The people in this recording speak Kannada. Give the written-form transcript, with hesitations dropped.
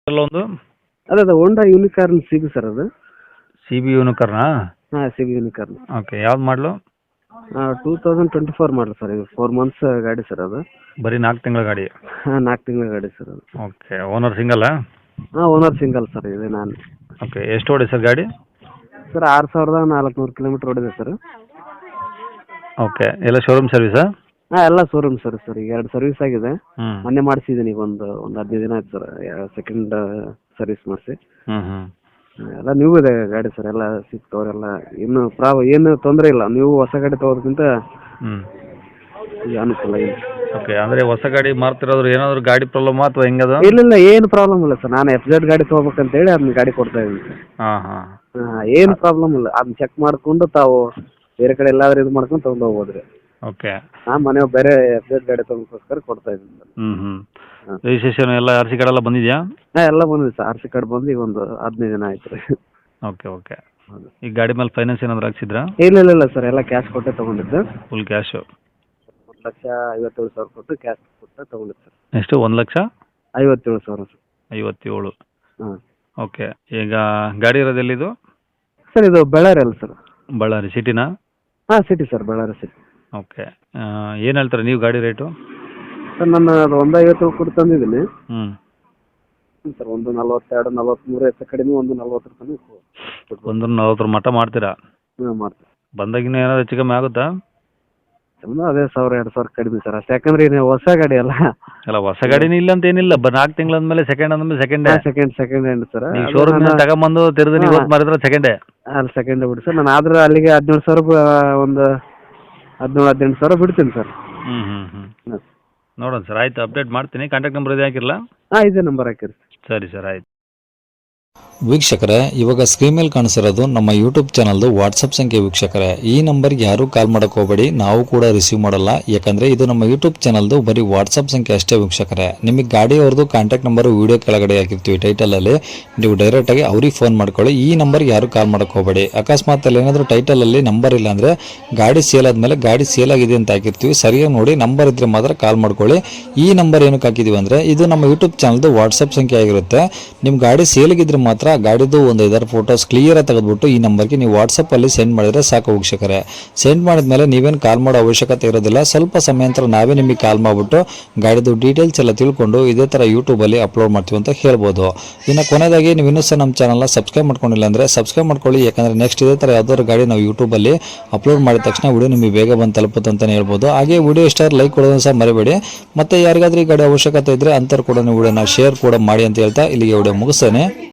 ಒಂದು ಅದೇ ಹೋಂಡಾ ಯೂನಿಕಾರ್ನ್ ಸಿಬಿ ಸರ್ ಅದು. ಸಿ ಬಿ ಯೂನಿಕಾರ್ನಾ? ಹಾಂ ಸಿಬಿ ಯೂನಿಕಾರ್ನ್. ಓಕೆ, ಯಾವ್ದು ಮಾಡಲು? 2024 ಮಾಡಲು ಸರ್. ಇದು 4 ಮಂತ್ಸ್ ಗಾಡಿ ಸರ್ ಅದು. ಬರೀ 4 ತಿಂಗಳ ಗಾಡಿ? ಹಾಂ 4 ತಿಂಗಳ ಗಾಡಿ ಸರ್ ಅದು. ಓಕೆ, ಓನರ್ ಸಿಂಗಲ್ಲಾ? ಹಾಂ ಓನರ್ ಸಿಂಗಲ್ ಸರ್ ಇದೆ ನಾನು. ಓಕೆ, ಎಷ್ಟು ಓಡಿ ಸರ್ ಗಾಡಿ? ಸರ್ 6400 ಕಿಲೋಮೀಟ್ರ್ ಓಡಿದೆ ಸರ್. ಓಕೆ, ಎಲ್ಲ ಶೋರೂಮ್ ಸರ್ವಿಸಾ? ಹಾಂ ಎಲ್ಲ ಶೋರೂಮ್ ಸರ್ವಿಸ್ ಸರ್. ಈಗ 2 ಸರ್ವಿಸ್ ಆಗಿದೆ. ಹ್ಞೂ ಮೊನ್ನೆ ಮಾಡಿಸಿದ್ದೀನಿ. ಈಗ ಒಂದು 15 ದಿನ ಆಯ್ತು ಸರ್ ಸೆಕೆಂಡ್ ಸರ್ವಿಸ್ ಮಾಡಿಸಿ. ಹ್ಞೂ ಎಲ್ಲ ನ್ಯೂ ಇದೆ ಗಾಡಿ ಸರ್. ಎಲ್ಲ ಸೀಟ್ ಕವರ್ ಎಲ್ಲ ಏನು ತೊಂದರೆ ಇಲ್ಲ. ನೀವು ಹೊಸ ಗಾಡಿ ತೊಗೋದಕ್ಕಿಂತ ಹ್ಞೂ ಈಗ ಅನುಕೂಲ ಇದೆ. ಓಕೆ, ಅಂದರೆ ಹೊಸ ಗಾಡಿ ಮಾರ್ತಿರೋದ್ರು ಏನಾದರೂ ಗಾಡಿ ಪ್ರಾಬ್ಲಮ್ ಅಥವಾ ಹೆಂಗದು? ಇಲ್ಲ ಏನು ಪ್ರಾಬ್ಲಮ್ ಇಲ್ಲ ಸರ್. ನಾನು FZ ಗಾಡಿ ತೊಗೋಬೇಕಂತೇಳಿ ಅದನ್ನ ಗಾಡಿ ಕೊಡ್ತಾ ಇದ್ದೀನಿ ಸರ್. ಹಾಂ ಹಾಂ ಏನು ಪ್ರಾಬ್ಲಮ್ ಇಲ್ಲ. ಅದನ್ನ ಚೆಕ್ ಮಾಡಿಕೊಂಡು ತಾವು ಬೇರೆ ಕಡೆ ಎಲ್ಲಾದ್ರೂ ಇದು ಮಾಡ್ಕೊಂಡು ತೊಗೊಂಡು ಹೋಗ್ಬೋದ್ರಿ. ಓಕೆ, ನಾನು ಮನೆ ಬೇರೆ FZ ಗಾಡಿ ತೊಗೊಳಕ್ಕೋಸ್ಕರ ಕೊಡ್ತಾ ಇದ್ದೀನಿ ಸರ್. ಹ್ಞೂ ರಿಜಿಸ್ಟ್ರೇಷನ್ ಎಲ್ಲ RC ಕಾರ್ಡ್ ಎಲ್ಲ ಬಂದಿದೆಯಾ? ಹಾಂ ಎಲ್ಲ ಬಂದಿದೆ ಸರ್. RC ಕಾರ್ಡ್ ಬಂದು ಈಗ ಒಂದು 15 ದಿನ ಆಯ್ತು ರೀ. ಓಕೆ ಓಕೆ, ಈ ಗಾಡಿ ಮೇಲೆ ಫೈನಾನ್ಸ್ ಏನಾದ್ರು ಹಾಕ್ಸಿದ್ರಾ? ಇಲ್ಲ ಸರ್. ಎಲ್ಲ ಕ್ಯಾಶ್ ಕೊಟ್ಟೆ ತೊಗೊಂಡಿದ್ದು. Full cash? 1,57,000 ಕೊಟ್ಟು ಕ್ಯಾಶ್ ಕೊಟ್ಟು ತೊಗೊಂಡಿದ್ದು ಸರ್. ಎಷ್ಟು? 1,57,000 ಸರ್. 57. ಹಾಂ ಓಕೆ, ಈಗ ಗಾಡಿ ಇರೋದು ಎಲ್ಲಿದು? ಸರ್ ಇದು ಬಳ್ಳಾರಿ ಅಲ್ಲ ಸರ್. ಬಳ್ಳಾರಿ ಸಿಟಿನಾ? ಹಾಂ city sir, Ballari city. Okay, ಏನು ಹೇಳ್ತಾರೆ ನೀವು ಗಾಡಿ ರೇಟು? ಸರ್ ನಾನು ಅದು 150 ಕೊಟ್ಟು ತಂದಿದ್ದೀನಿ ಸರ್. 142, 43 ಹೆಚ್ಚು ಕಡಿಮೆ 140 ತನಕ 140 ಮಟ್ಟ ಮಾಡ್ತೀರಾ? ಹ್ಞೂ ಮಾಡ್ತೀವಿ. ಬಂದಾಗಿನ ಏನಾದ್ರು ಹೆಚ್ಚು ಕಮ್ಮಿ ಆಗುತ್ತಾ? ಅದೇ 1,000-2,000 ಕಡಿಮೆ ಸರ್ ಅಷ್ಟೇ. ಯಾಕಂದ್ರೆ ಇದು ಹೊಸ ಗಾಡಿ ಅಲ್ಲ. ಅಲ್ಲ, ಹೊಸ ಗಾಡಿನೂ ಇಲ್ಲ ಅಂತ ಏನಿಲ್ಲ. 4 ತಿಂಗಳ ಅಂದಮೇಲೆ ಸೆಕೆಂಡ್ ಅಂದಮೇಲೆ ಸೆಕೆಂಡೇ. Second hand sir. ನೀವು ಶೋರೂಮ್ ತಗೊಂಬಂದು ತಿರ್ದು ನೀವು ಇವತ್ತು ಮಾರಿದ್ರೆ ಸೆಕೆಂಡೇ. ಅಲ್ಲಿ ಸೆಕೆಂಡ್ ಬಿಡಿ ಸರ್. ನಾನು ಆದ್ರೆ ಅಲ್ಲಿಗೆ 17,000 ಒಂದು 17,000-18,000 ಬಿಡ್ತೀನಿ ಸರ್. ಹ್ಞೂ ನೋಡೋಣ ಸರ್. ಆಯಿತು, ಅಪ್ಡೇಟ್ ಮಾಡ್ತೀನಿ. ಕಾಂಟ್ಯಾಕ್ಟ್ ನಂಬರ್ ಇದೆ ಹಾಕಿರಲ್ಲ? ಹಾಂ ಇದೇ ನಂಬರ್ ಹಾಕಿರಿ. ಸರಿ ಸರ್, ಆಯಿತು. ವೀಕ್ಷಕರೇ, ಇವಾಗ ಸ್ಕ್ರೀನ್ ಮೇಲೆ ಕಾಣಿಸಿರೋದು ನಮ್ಮ ಯೂಟ್ಯೂಬ್ ಚಾನಲ್ದು ವಾಟ್ಸಪ್ ಸಂಖ್ಯೆ. ವೀಕ್ಷಕರೇ, ಈ ನಂಬರ್ಗೆ ಯಾರೂ ಕಾಲ್ ಮಾಡೋಕೆ ಹೋಗಬೇಡಿ. ನಾವು ಕೂಡ ರಿಸೀವ್ ಮಾಡಲ್ಲ. ಯಾಕಂದರೆ ಇದು ನಮ್ಮ ಯೂಟ್ಯೂಬ್ ಚಾನಲ್ದು ಬರೀ ವಾಟ್ಸಪ್ ಸಂಖ್ಯೆ ಅಷ್ಟೇ. ವೀಕ್ಷಕರೇ, ನಿಮಗೆ ಗಾಡಿಯವ್ರದ್ದು ಕಾಂಟ್ಯಾಕ್ಟ್ ನಂಬರು ವೀಡಿಯೋ ಕೆಳಗಡೆ ಹಾಕಿರ್ತೀವಿ ಟೈಟಲಲ್ಲಿ. ನೀವು ಡೈರೆಕ್ಟಾಗಿ ಅವ್ರಿಗೆ ಫೋನ್ ಮಾಡ್ಕೊಳ್ಳಿ. ಈ ನಂಬರ್ಗೆ ಯಾರೂ ಕಾಲ್ ಮಾಡೋಕೆ ಹೋಗಬೇಡಿ. ಅಕಸ್ಮಾತ್ ಅಲ್ಲಿ ಏನಾದರೂ ಟೈಟಲಲ್ಲಿ ನಂಬರ್ ಇಲ್ಲ ಅಂದರೆ ಗಾಡಿ ಸೇಲ್ ಆದಮೇಲೆ ಗಾಡಿ ಸೇಲ್ ಆಗಿದೆ ಅಂತ ಹಾಕಿರ್ತೀವಿ. ಸರಿಯಾಗಿ ನೋಡಿ ನಂಬರ್ ಇದ್ದರೆ ಮಾತ್ರ ಕಾಲ್ ಮಾಡ್ಕೊಳ್ಳಿ. ಈ ನಂಬರ್ ಏನಕ್ಕೆ ಹಾಕಿದ್ದೀವಿ ಅಂದರೆ ಇದು ನಮ್ಮ ಯೂಟ್ಯೂಬ್ ಚಾನಲ್ದು ವಾಟ್ಸಪ್ ಸಂಖ್ಯೆ ಆಗಿರುತ್ತೆ. ನಿಮ್ಮ ಗಾಡಿ ಸೇಲಿಗಿದ್ರೆ ಮಾತ್ರ ಗಾಡಿದು ಒಂದು 5 ಫೋಟೋಸ್ ಕ್ಲಿಯರ್ ಆಗಿ ತೆಗೆದುಬಿಟ್ಟು ಈ ನಂಬರ್ಗೆ ನೀವು ವಾಟ್ಸಪ್ಪಲ್ಲಿ ಸೆಂಡ್ ಮಾಡಿದರೆ ಸಾಕು. ವೀಕ್ಷಕರೇ, ಸೆಂಡ್ ಮಾಡಿದ್ಮೇಲೆ ನೀವೇನು ಕಾಲ್ ಮಾಡೋ ಅವಶ್ಯಕತೆ ಇರೋದಿಲ್ಲ. ಸ್ವಲ್ಪ ಸಮಯ ನಂತರ ನಾವೇ ನಿಮಗೆ ಕಾಲ್ ಮಾಡಿಬಿಟ್ಟು ಗಾಡಿದು ಡೀಟೇಲ್ಸ್ ಎಲ್ಲ ತಿಳ್ಕೊಂಡು ಇದೇ ಥರ ಯೂಟ್ಯೂಬಲ್ಲಿ ಅಪ್ಲೋಡ್ ಮಾಡ್ತೀವಿ ಅಂತ ಹೇಳ್ಬೋದು. ಇನ್ನು ಕೊನೆಯದಾಗಿ ನೀವು ಇನ್ನೂ ಸಹ ನಮ್ಮ ಚಾನಲ್ನ ಸಬ್ಸ್ಕ್ರೈಬ್ ಮಾಡ್ಕೊಂಡಿಲ್ಲ ಅಂದರೆ ಸಬ್ಸ್ಕ್ರೈಬ್ ಮಾಡ್ಕೊಳ್ಳಿ. ಯಾಕಂದರೆ ನೆಕ್ಸ್ಟ್ ಇದೇ ಥರ ಯಾವ್ದಾದ್ರು ಗಾಡಿ ನಾವು ಯೂಟ್ಯೂಬಲ್ಲಿ ಅಪ್ಲೋಡ್ ಮಾಡಿದ ತಕ್ಷಣ ವಿಡಿಯೋ ನಿಮಗೆ ಬೇಗ ಬಂದು ತಲುಪುತ್ತೆ ಅಂತಲೇ ಹೇಳ್ಬೋದು. ಹಾಗೆ ವಿಡಿಯೋ ಇಷ್ಟ ಲೈಕ್ ಕೊಡೋದನ್ನು ಸಹ ಮರಿಬೇಡಿ. ಮತ್ತು ಯಾರಿಗಾದ್ರೂ ಈ ಗಾಡಿ ಅವಶ್ಯಕತೆ ಇದ್ದರೆ ಅಂಥವ್ರು ಕೂಡ ವಿಡಿಯೋನ ಶೇರ್ ಕೂಡ ಮಾಡಿ ಅಂತ ಹೇಳ್ತಾ ಇಲ್ಲಿಗೆ ವಿಡಿಯೋ ಮುಗಿಸ್ತೇನೆ.